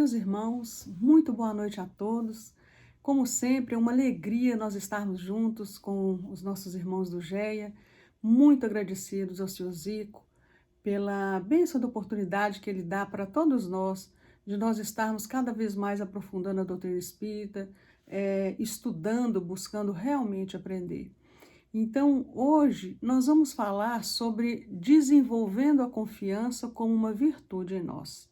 Meus irmãos, muito boa noite a todos. Como sempre, é uma alegria nós estarmos juntos com os nossos irmãos do GEA. Muito agradecidos ao Senhor Zico pela bênção da oportunidade que Ele dá para todos nós, de nós estarmos cada vez mais aprofundando a doutrina espírita, estudando, buscando realmente aprender. Então, hoje, nós vamos falar sobre desenvolvendo a confiança como uma virtude em nós.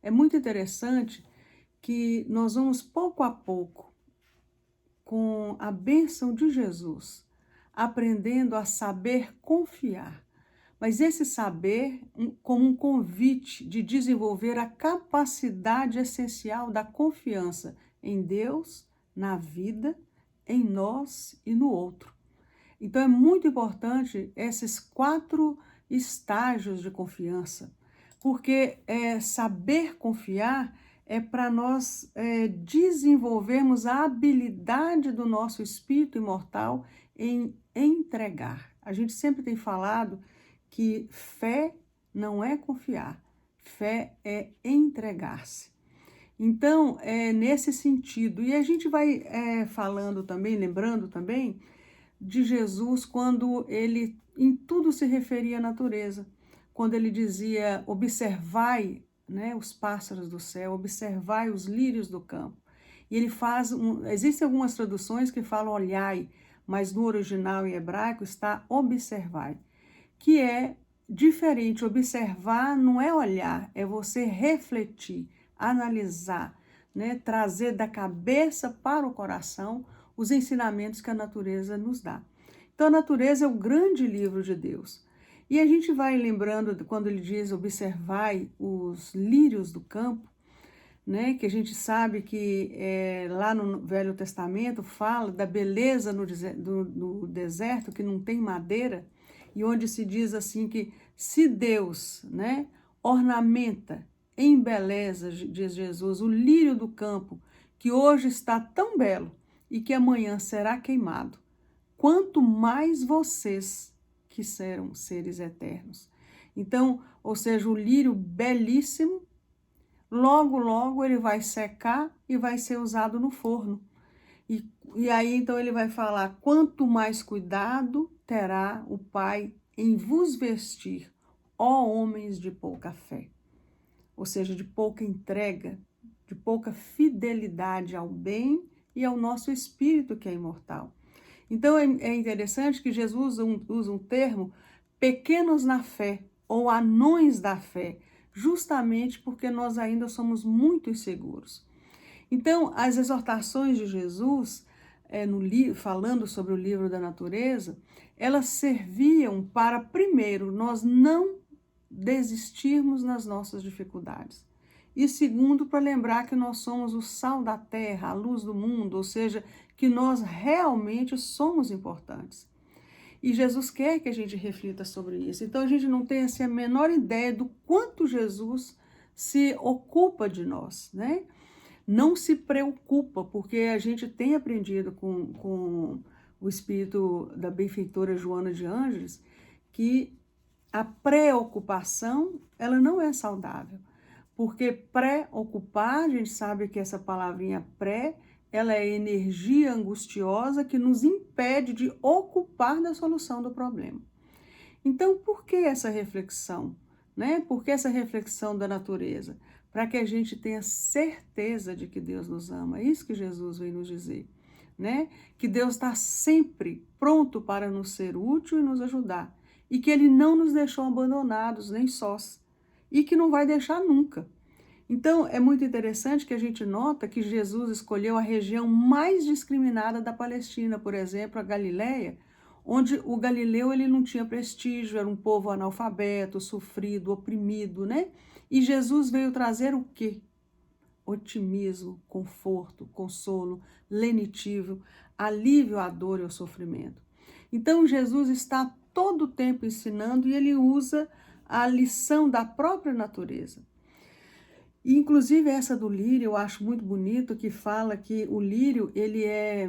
É muito interessante que nós vamos pouco a pouco, com a bênção de Jesus, aprendendo a saber confiar. Mas esse saber como um convite de desenvolver a capacidade essencial da confiança em Deus, na vida, em nós e no outro. Então é muito importante esses 4 estágios de confiança, porque saber confiar é para nós desenvolvermos a habilidade do nosso espírito imortal em entregar. A gente sempre tem falado que fé não é confiar, fé é entregar-se. Então, é nesse sentido. E a gente vai falando também, lembrando também, de Jesus quando ele em tudo se referia à natureza. Quando ele dizia, observai, né, os pássaros do céu, observai os lírios do campo. E ele faz, existem algumas traduções que falam olhai, mas no original em hebraico está observai, que é diferente. Observar não é olhar, é você refletir, analisar, né, trazer da cabeça para o coração os ensinamentos que a natureza nos dá. Então, a natureza é o grande livro de Deus. E a gente vai lembrando, quando ele diz, observai os lírios do campo, né, que a gente sabe que lá no Velho Testamento fala da beleza no deserto, que não tem madeira, e onde se diz assim que se Deus, né, ornamenta, embeleza, diz Jesus, o lírio do campo, que hoje está tão belo e que amanhã será queimado, quanto mais vocês que serão seres eternos. Então, ou seja, o lírio belíssimo, logo, logo ele vai secar e vai ser usado no forno. E aí, então, ele vai falar, quanto mais cuidado terá o Pai em vos vestir, ó homens de pouca fé. Ou seja, de pouca entrega, de pouca fidelidade ao bem e ao nosso espírito que é imortal. Então, é interessante que Jesus usa um termo, pequenos na fé, ou anões da fé, justamente porque nós ainda somos muito inseguros. Então, as exortações de Jesus, falando sobre o livro da natureza, elas serviam para, primeiro, nós não desistirmos nas nossas dificuldades. E segundo, para lembrar que nós somos o sal da terra, a luz do mundo, ou seja, que nós realmente somos importantes. E Jesus quer que a gente reflita sobre isso. Então a gente não tem assim, a menor ideia do quanto Jesus se ocupa de nós, né? Não se preocupa, porque a gente tem aprendido com o espírito da benfeitora Joana de Ângeles que a preocupação, ela não é saudável. Porque preocupar, a gente sabe que essa palavrinha pré, ela é energia angustiosa que nos impede de ocupar da solução do problema. Então, por que essa reflexão? Né? Por que essa reflexão da natureza? Para que a gente tenha certeza de que Deus nos ama. É isso que Jesus vem nos dizer. Né? Que Deus está sempre pronto para nos ser útil e nos ajudar. E que Ele não nos deixou abandonados, nem sós. E que não vai deixar nunca. Então, é muito interessante que a gente nota que Jesus escolheu a região mais discriminada da Palestina, por exemplo, a Galileia, onde o galileu ele não tinha prestígio, era um povo analfabeto, sofrido, oprimido, né? E Jesus veio trazer o quê? Otimismo, conforto, consolo, lenitivo, alívio à dor e ao sofrimento. Então, Jesus está todo o tempo ensinando e ele usa a lição da própria natureza. E, inclusive, essa do lírio eu acho muito bonito, que fala que o lírio ele é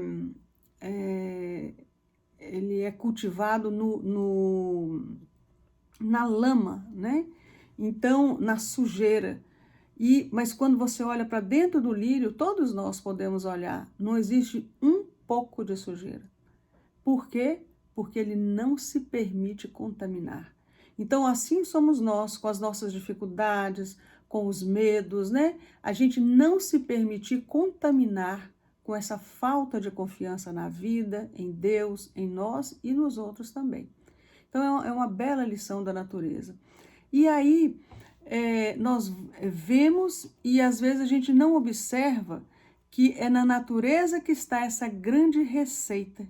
cultivado na lama, né? Então, na sujeira. Mas quando você olha para dentro do lírio, todos nós podemos olhar, não existe um pouco de sujeira. Por quê? Porque ele não se permite contaminar. Então, assim somos nós, com as nossas dificuldades, com os medos, né? A gente não se permitir contaminar com essa falta de confiança na vida, em Deus, em nós e nos outros também. Então, é uma bela lição da natureza. E aí, nós vemos e às vezes a gente não observa que é na natureza que está essa grande receita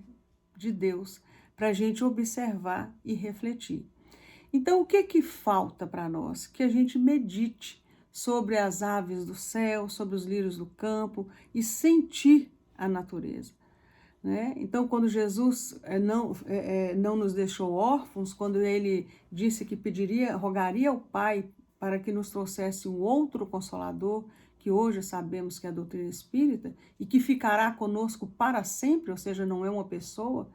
de Deus para a gente observar e refletir. Então, o que falta para nós? Que a gente medite sobre as aves do céu, sobre os lírios do campo e sentir a natureza. Né? Então, quando Jesus não nos deixou órfãos, quando ele disse que rogaria ao Pai para que nos trouxesse um outro Consolador, que hoje sabemos que é a doutrina espírita, e que ficará conosco para sempre, ou seja, não é uma pessoa.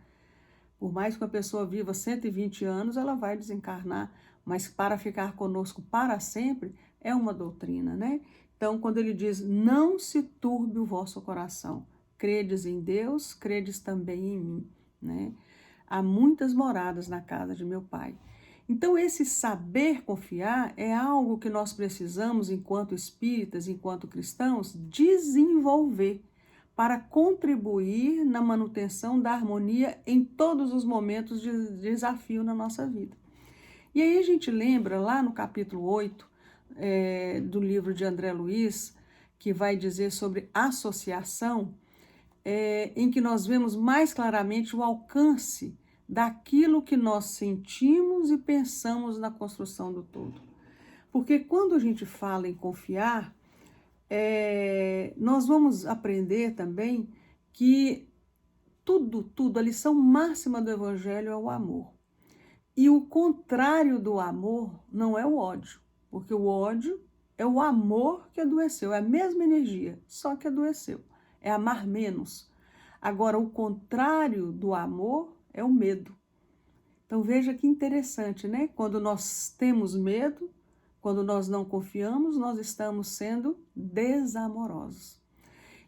Por mais que uma pessoa viva 120 anos, ela vai desencarnar, mas para ficar conosco para sempre é uma doutrina, né? Então, quando ele diz, não se turbe o vosso coração, credes em Deus, credes também em mim, né? Há muitas moradas na casa de meu Pai. Então, esse saber confiar é algo que nós precisamos, enquanto espíritas, enquanto cristãos, desenvolver para contribuir na manutenção da harmonia em todos os momentos de desafio na nossa vida. E aí a gente lembra lá no capítulo 8 do livro de André Luiz, que vai dizer sobre associação, em que nós vemos mais claramente o alcance daquilo que nós sentimos e pensamos na construção do todo. Porque quando a gente fala em confiar, nós vamos aprender também que tudo, a lição máxima do Evangelho é o amor. E o contrário do amor não é o ódio, porque o ódio é o amor que adoeceu, é a mesma energia, só que adoeceu, é amar menos. Agora, o contrário do amor é o medo. Então, veja que interessante, né? Quando nós temos medo, quando nós não confiamos, nós estamos sendo desamorosos.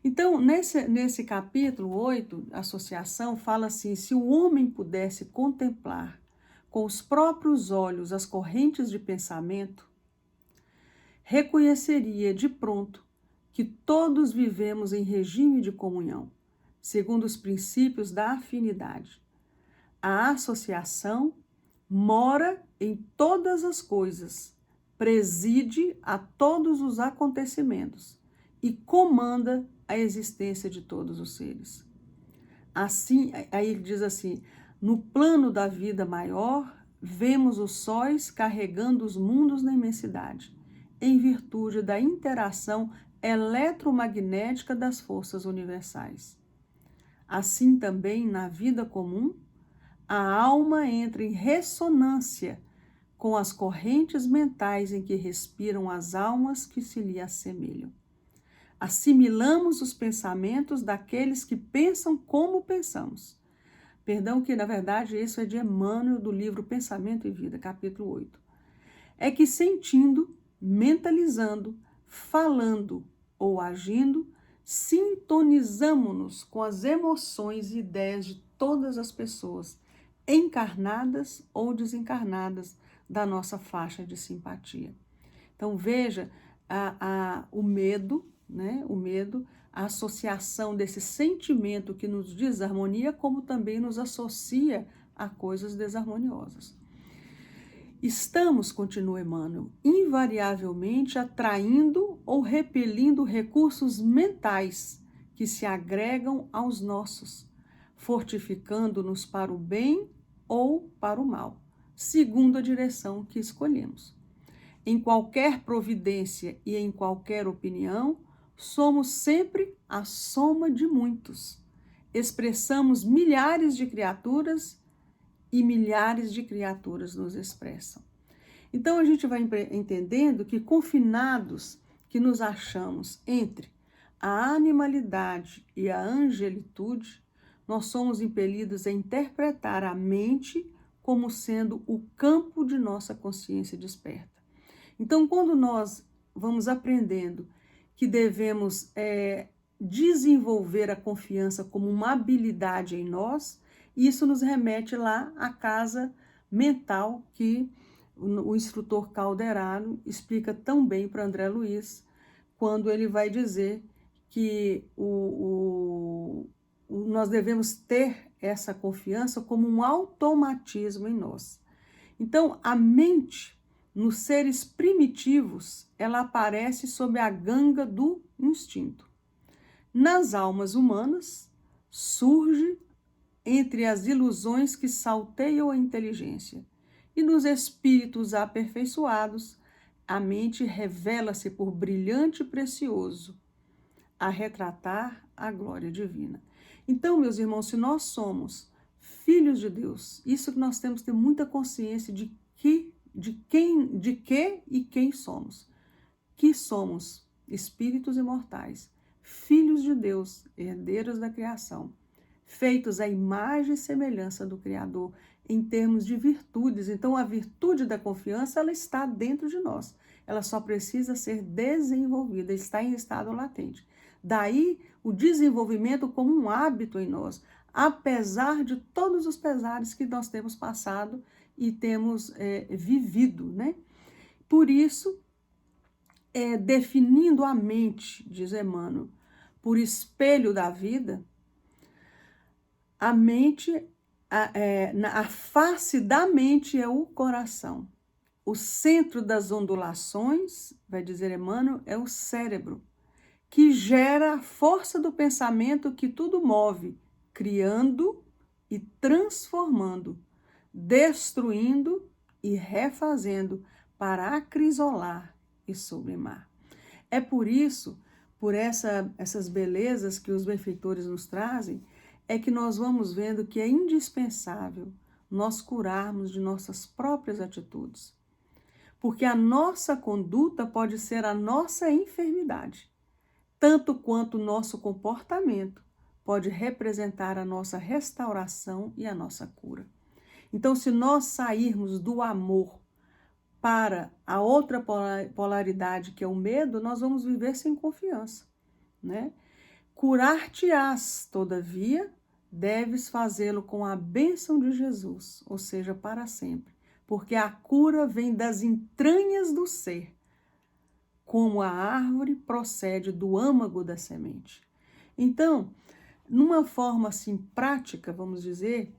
Então, nesse capítulo 8, Associação, fala assim, se o homem pudesse contemplar com os próprios olhos as correntes de pensamento, reconheceria de pronto que todos vivemos em regime de comunhão, segundo os princípios da afinidade. A associação mora em todas as coisas, preside a todos os acontecimentos e comanda a existência de todos os seres. Assim, aí ele diz assim, no plano da vida maior, vemos os sóis carregando os mundos na imensidade, em virtude da interação eletromagnética das forças universais. Assim também, na vida comum, a alma entra em ressonância com as correntes mentais em que respiram as almas que se lhe assemelham. Assimilamos os pensamentos daqueles que pensam como pensamos. Perdão que, na verdade, isso é de Emmanuel, do livro Pensamento e Vida, capítulo 8. É que sentindo, mentalizando, falando ou agindo, sintonizamos-nos com as emoções e ideias de todas as pessoas, encarnadas ou desencarnadas, da nossa faixa de simpatia. Então, veja o medo, né? O medo, a associação desse sentimento que nos desarmonia, como também nos associa a coisas desarmoniosas. Estamos, continua Emmanuel, invariavelmente atraindo ou repelindo recursos mentais que se agregam aos nossos, fortificando-nos para o bem ou para o mal, segundo a direção que escolhemos. Em qualquer providência e em qualquer opinião, somos sempre a soma de muitos. Expressamos milhares de criaturas e milhares de criaturas nos expressam. Então, a gente vai entendendo que, confinados que nos achamos entre a animalidade e a angelitude, nós somos impelidos a interpretar a mente como sendo o campo de nossa consciência desperta. Então, quando nós vamos aprendendo que devemos desenvolver a confiança como uma habilidade em nós, e isso nos remete lá à casa mental que o instrutor Calderaro explica tão bem para André Luiz, quando ele vai dizer que nós devemos ter essa confiança como um automatismo em nós. Então, a mente, nos seres primitivos, ela aparece sob a ganga do instinto. Nas almas humanas, surge entre as ilusões que salteiam a inteligência. E nos espíritos aperfeiçoados, a mente revela-se por brilhante e precioso, a retratar a glória divina. Então, meus irmãos, se nós somos filhos de Deus, isso que nós temos que ter muita consciência de que e quem somos. Que somos espíritos imortais, filhos de Deus, herdeiros da criação, feitos à imagem e semelhança do Criador, em termos de virtudes. Então, a virtude da confiança, ela está dentro de nós. Ela só precisa ser desenvolvida, está em estado latente. Daí, o desenvolvimento como um hábito em nós, apesar de todos os pesares que nós temos passado e temos vivido, né? Por isso, definindo a mente, diz Emmanuel, por espelho da vida, a mente, a face da mente é o coração. O centro das ondulações, vai dizer Emmanuel, é o cérebro, que gera a força do pensamento que tudo move, criando e transformando, destruindo e refazendo para acrisolar e sublimar. É por isso, por essas belezas que os benfeitores nos trazem, é que nós vamos vendo que é indispensável nós curarmos de nossas próprias atitudes. Porque a nossa conduta pode ser a nossa enfermidade, tanto quanto o nosso comportamento pode representar a nossa restauração e a nossa cura. Então, se nós sairmos do amor para a outra polaridade, que é o medo, nós vamos viver sem confiança, né? Curar-te-ás, todavia, deves fazê-lo com a bênção de Jesus, ou seja, para sempre, porque a cura vem das entranhas do ser, como a árvore procede do âmago da semente. Então, numa forma assim prática, vamos dizer,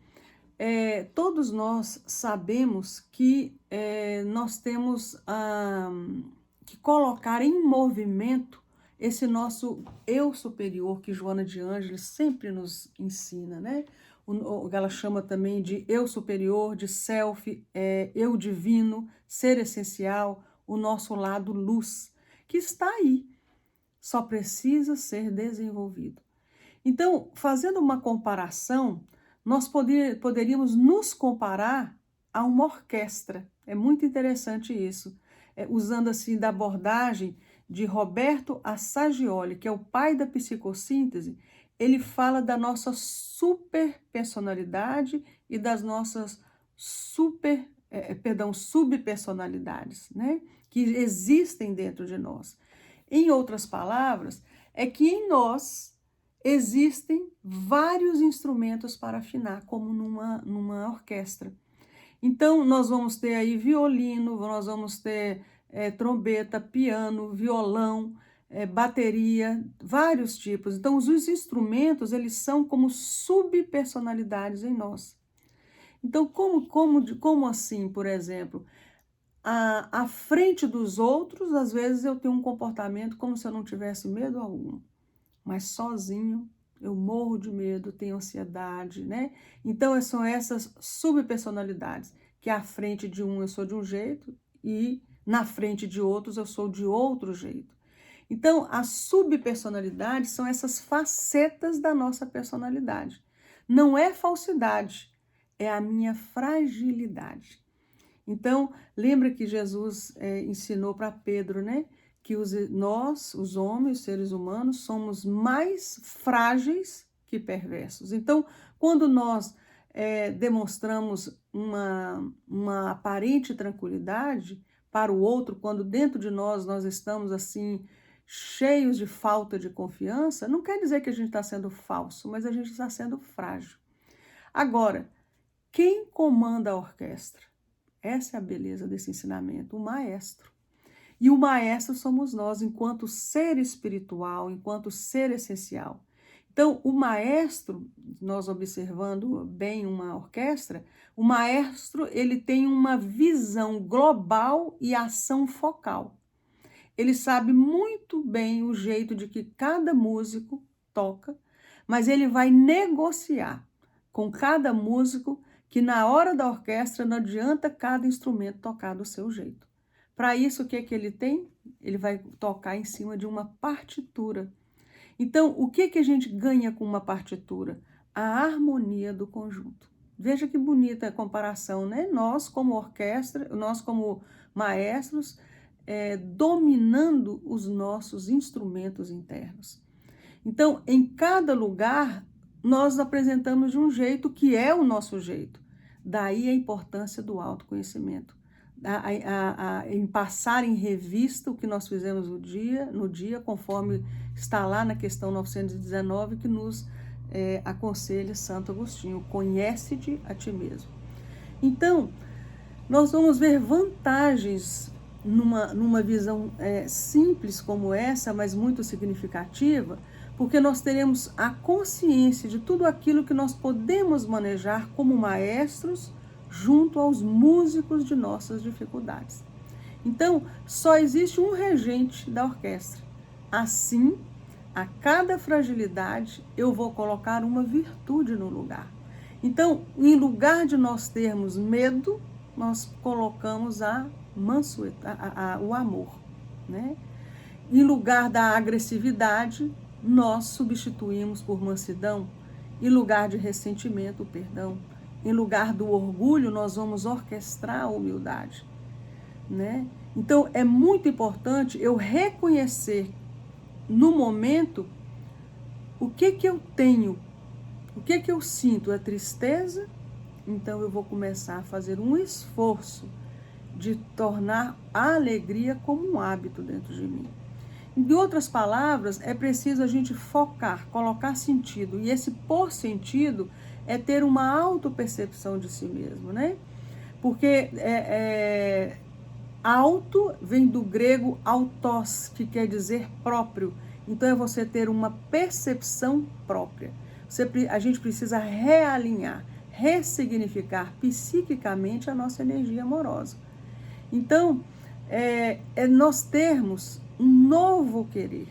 todos nós sabemos que nós temos que colocar em movimento esse nosso eu superior que Joana de Ângeles sempre nos ensina, né? Ela chama também de eu superior, de self, eu divino, ser essencial, o nosso lado luz, que está aí, só precisa ser desenvolvido. Então, fazendo uma comparação, nós poderíamos nos comparar a uma orquestra. É muito interessante isso. Usando assim da abordagem de Roberto Assagioli, que é o pai da psicossíntese, ele fala da nossa superpersonalidade e das nossas subpersonalidades, né? Que existem dentro de nós. Em outras palavras, é que em nós existem vários instrumentos para afinar, como numa orquestra. Então, nós vamos ter aí violino, nós vamos ter trombeta, piano, violão, bateria, vários tipos. Então, os instrumentos, eles são como subpersonalidades em nós. Então, como assim, por exemplo? À frente dos outros, às vezes eu tenho um comportamento como se eu não tivesse medo algum. Mas sozinho eu morro de medo, tenho ansiedade, né? Então são essas subpersonalidades, que à frente de um eu sou de um jeito e na frente de outros eu sou de outro jeito. Então as subpersonalidades são essas facetas da nossa personalidade. Não é falsidade, é a minha fragilidade. Então lembra que Jesus ensinou para Pedro, né? Que nós, os homens, os seres humanos, somos mais frágeis que perversos. Então, quando nós demonstramos uma aparente tranquilidade, para o outro, quando dentro de nós estamos assim, cheios de falta de confiança, não quer dizer que a gente está sendo falso, mas a gente está sendo frágil. Agora, quem comanda a orquestra? Essa é a beleza desse ensinamento, o maestro. E o maestro somos nós, enquanto ser espiritual, enquanto ser essencial. Então, o maestro, nós observando bem uma orquestra, o maestro ele tem uma visão global e ação focal. Ele sabe muito bem o jeito de que cada músico toca, mas ele vai negociar com cada músico que na hora da orquestra não adianta cada instrumento tocar do seu jeito. Para isso, o que é que ele tem? Ele vai tocar em cima de uma partitura. Então, o que é que a gente ganha com uma partitura? A harmonia do conjunto. Veja que bonita a comparação, né? Nós, como orquestra, nós, como maestros, dominando os nossos instrumentos internos. Então, em cada lugar, nós apresentamos de um jeito que é o nosso jeito. Daí a importância do autoconhecimento, em passar em revista o que nós fizemos no dia, conforme está lá na questão 919, que nos aconselha Santo Agostinho, conhece-te a ti mesmo. Então, nós vamos ver vantagens numa visão simples como essa, mas muito significativa, porque nós teremos a consciência de tudo aquilo que nós podemos manejar como maestros junto aos músicos de nossas dificuldades. Então, só existe um regente da orquestra. Assim, a cada fragilidade, eu vou colocar uma virtude no lugar. Então, em lugar de nós termos medo, nós colocamos o amor, né? Em lugar da agressividade, nós substituímos por mansidão. Em lugar de ressentimento, o perdão. Em lugar do orgulho, nós vamos orquestrar a humildade, né? Então, é muito importante eu reconhecer no momento o que eu tenho, o que eu sinto, é tristeza. Então, eu vou começar a fazer um esforço de tornar a alegria como um hábito dentro de mim. Em outras palavras, é preciso a gente focar, colocar sentido. E esse por sentido é ter uma autopercepção de si mesmo, né? Porque auto vem do grego autos, que quer dizer próprio. Então, é você ter uma percepção própria. A gente precisa realinhar, ressignificar psiquicamente a nossa energia amorosa. Então, nós termos um novo querer.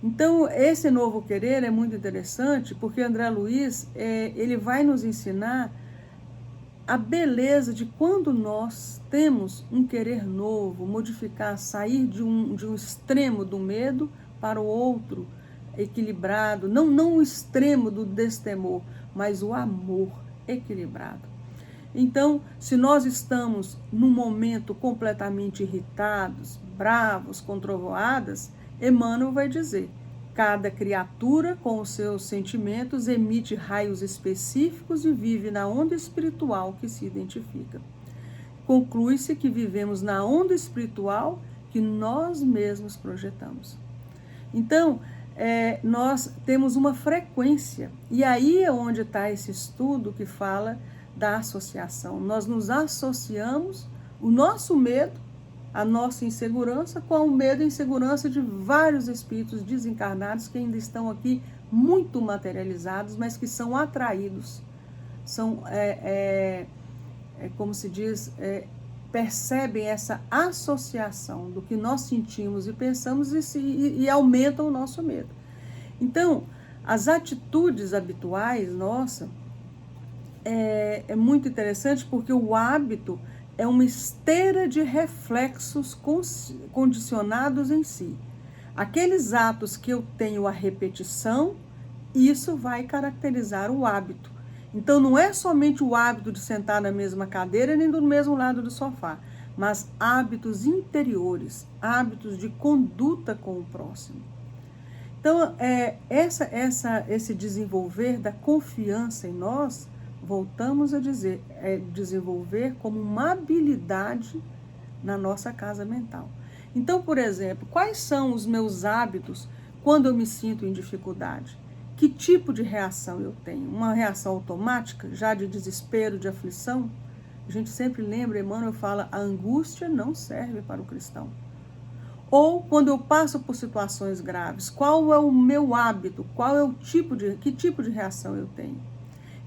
Então, esse novo querer é muito interessante, porque André Luiz, ele vai nos ensinar a beleza de quando nós temos um querer novo, modificar, sair de um extremo do medo para o outro, equilibrado, não o extremo do destemor, mas o amor equilibrado. Então, se nós estamos num momento completamente irritados, bravos, com trovoadas, Emmanuel vai dizer: cada criatura com os seus sentimentos emite raios específicos e vive na onda espiritual que se identifica. Conclui-se que vivemos na onda espiritual que nós mesmos projetamos. Então, nós temos uma frequência, e aí é onde está esse estudo que fala da associação. Nós nos associamos, o nosso medo, a nossa insegurança, com o medo e insegurança de vários espíritos desencarnados que ainda estão aqui muito materializados, mas que são atraídos, são, como se diz, percebem essa associação do que nós sentimos e pensamos e aumentam o nosso medo. Então, as atitudes habituais nossas é muito interessante, porque o hábito é uma esteira de reflexos condicionados em si. Aqueles atos que eu tenho a repetição, isso vai caracterizar o hábito. Então, não é somente o hábito de sentar na mesma cadeira nem do mesmo lado do sofá, mas hábitos interiores, hábitos de conduta com o próximo. Então, esse desenvolver da confiança em nós, voltamos a dizer, desenvolver como uma habilidade na nossa casa mental. Então, por exemplo, quais são os meus hábitos quando eu me sinto em dificuldade? Que tipo de reação eu tenho? Uma reação automática, já de desespero, de aflição? A gente sempre lembra, Emmanuel fala, a angústia não serve para o cristão. Ou quando eu passo por situações graves, qual é o meu hábito? Que tipo de reação eu tenho?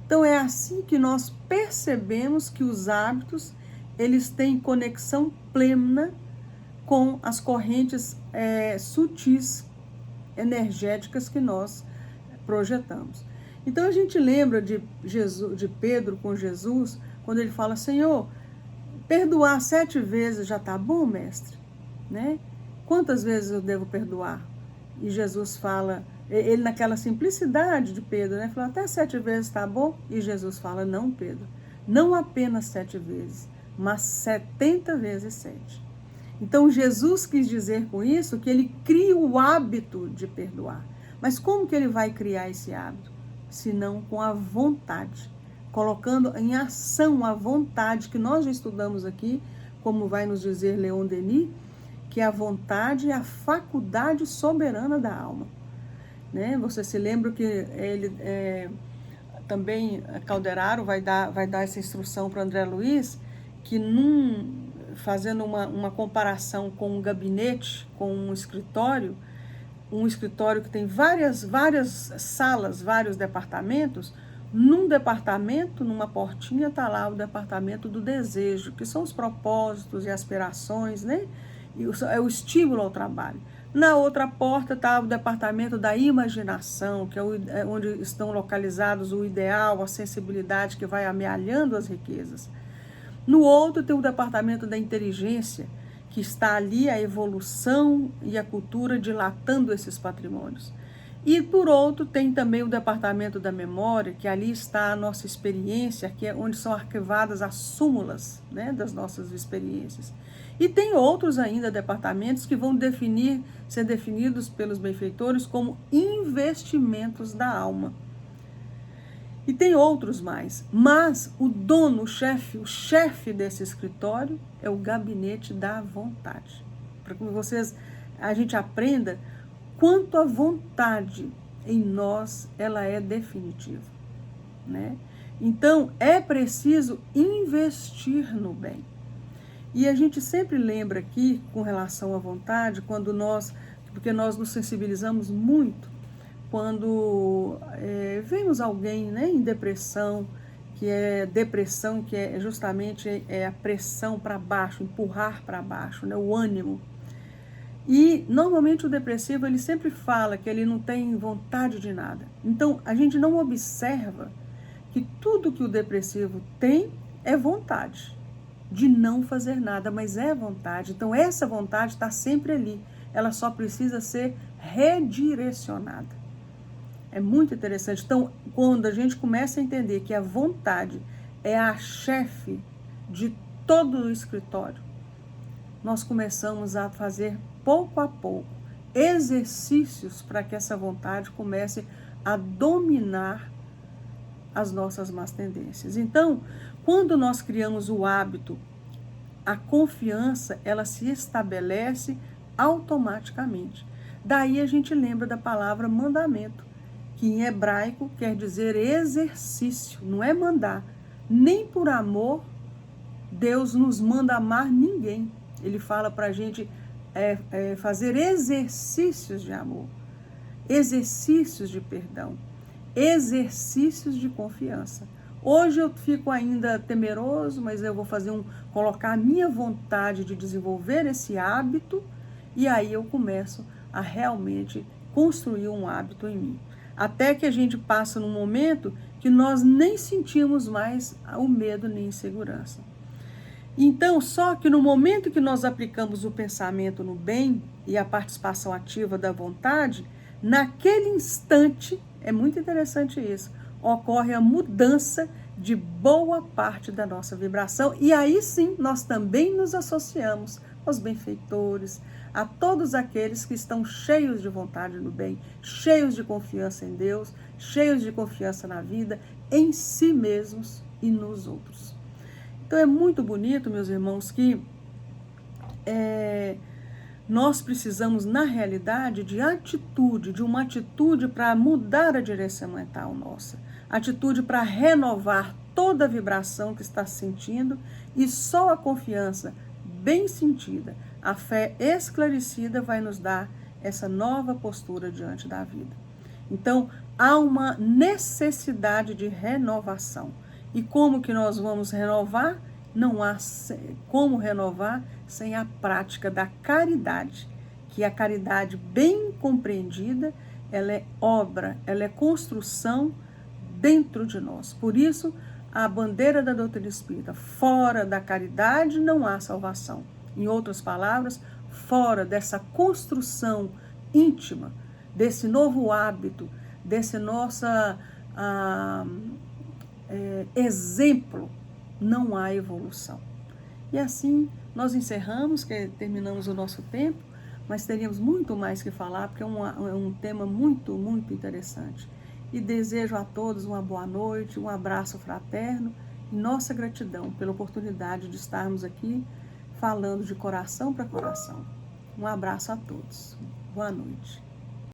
Então é assim que nós percebemos que os hábitos, eles têm conexão plena com as correntes sutis, energéticas que nós projetamos. Então a gente lembra de Pedro com Jesus, quando ele fala, Senhor, perdoar 7 vezes já está bom, mestre? Né? Quantas vezes eu devo perdoar? E Jesus fala, ele naquela simplicidade de Pedro, né? Fala, até 7 vezes está bom? E Jesus fala, não, Pedro, não apenas 7 vezes, mas 70 vezes 7. Então Jesus quis dizer com isso que ele cria o hábito de perdoar. Mas como que ele vai criar esse hábito? Senão com a vontade, colocando em ação a vontade que nós já estudamos aqui, como vai nos dizer Leon Denis, que a vontade é a faculdade soberana da alma. Né? Você se lembra que ele também, Calderaro vai dar essa instrução para André Luiz, que fazendo uma comparação com um gabinete, com um escritório que tem várias salas, vários departamentos, num departamento, numa portinha, está lá o departamento do desejo, que são os propósitos e aspirações, né? É o estímulo ao trabalho. Na outra porta está o departamento da imaginação, que é onde estão localizados o ideal, a sensibilidade que vai amealhando as riquezas. No outro tem o departamento da inteligência, que está ali a evolução e a cultura dilatando esses patrimônios. E, por outro, tem também o departamento da memória, que ali está a nossa experiência, que é onde são arquivadas as súmulas, né, das nossas experiências. E tem outros ainda departamentos que vão ser definidos pelos benfeitores como investimentos da alma. E tem outros mais, mas o dono, o chefe desse escritório é o gabinete da vontade. Para que a gente aprenda quanto a vontade em nós, ela é definitiva, né? Então, é preciso investir no bem. E a gente sempre lembra aqui, com relação à vontade, porque nós nos sensibilizamos muito, quando vemos alguém, né, em depressão, que é justamente a pressão para baixo, empurrar para baixo, né, o ânimo. E normalmente o depressivo, ele sempre fala que ele não tem vontade de nada. Então a gente não observa que tudo que o depressivo tem é vontade de não fazer nada, mas é vontade. Então essa vontade está sempre ali, ela só precisa ser redirecionada. É muito interessante. Então, quando a gente começa a entender que a vontade é a chefe de todo o escritório, nós começamos a fazer, pouco a pouco, exercícios para que essa vontade comece a dominar as nossas más tendências. Então, quando nós criamos o hábito, a confiança, ela se estabelece automaticamente. Daí a gente lembra da palavra mandamento, que em hebraico quer dizer exercício, não é mandar. Nem por amor Deus nos manda amar ninguém. Ele fala para a gente fazer exercícios de amor, exercícios de perdão, exercícios de confiança. Hoje eu fico ainda temeroso, mas eu vou colocar a minha vontade de desenvolver esse hábito, e aí eu começo a realmente construir um hábito em mim. Até que a gente passa num momento que nós nem sentimos mais o medo nem a insegurança. Então, só que no momento que nós aplicamos o pensamento no bem e a participação ativa da vontade, naquele instante, é muito interessante isso, ocorre a mudança de boa parte da nossa vibração, e aí sim nós também nos associamos aos benfeitores, a todos aqueles que estão cheios de vontade no bem, cheios de confiança em Deus, cheios de confiança na vida, em si mesmos e nos outros. Então é muito bonito, meus irmãos, que nós precisamos, na realidade, de atitude, de uma atitude para mudar a direção mental nossa, atitude para renovar toda a vibração que está sentindo, e só a confiança bem sentida, a fé esclarecida vai nos dar essa nova postura diante da vida. Então, há uma necessidade de renovação. E como que nós vamos renovar? Não há como renovar sem a prática da caridade, que a caridade bem compreendida, ela é obra, ela é construção dentro de nós. Por isso, a bandeira da doutrina espírita, fora da caridade não há salvação. Em outras palavras, fora dessa construção íntima, desse novo hábito, desse nosso exemplo, não há evolução. E assim nós encerramos, que terminamos o nosso tempo, mas teríamos muito mais que falar, porque é um tema muito, muito interessante. E desejo a todos uma boa noite, um abraço fraterno e nossa gratidão pela oportunidade de estarmos aqui falando de coração para coração. Um abraço a todos. Boa noite.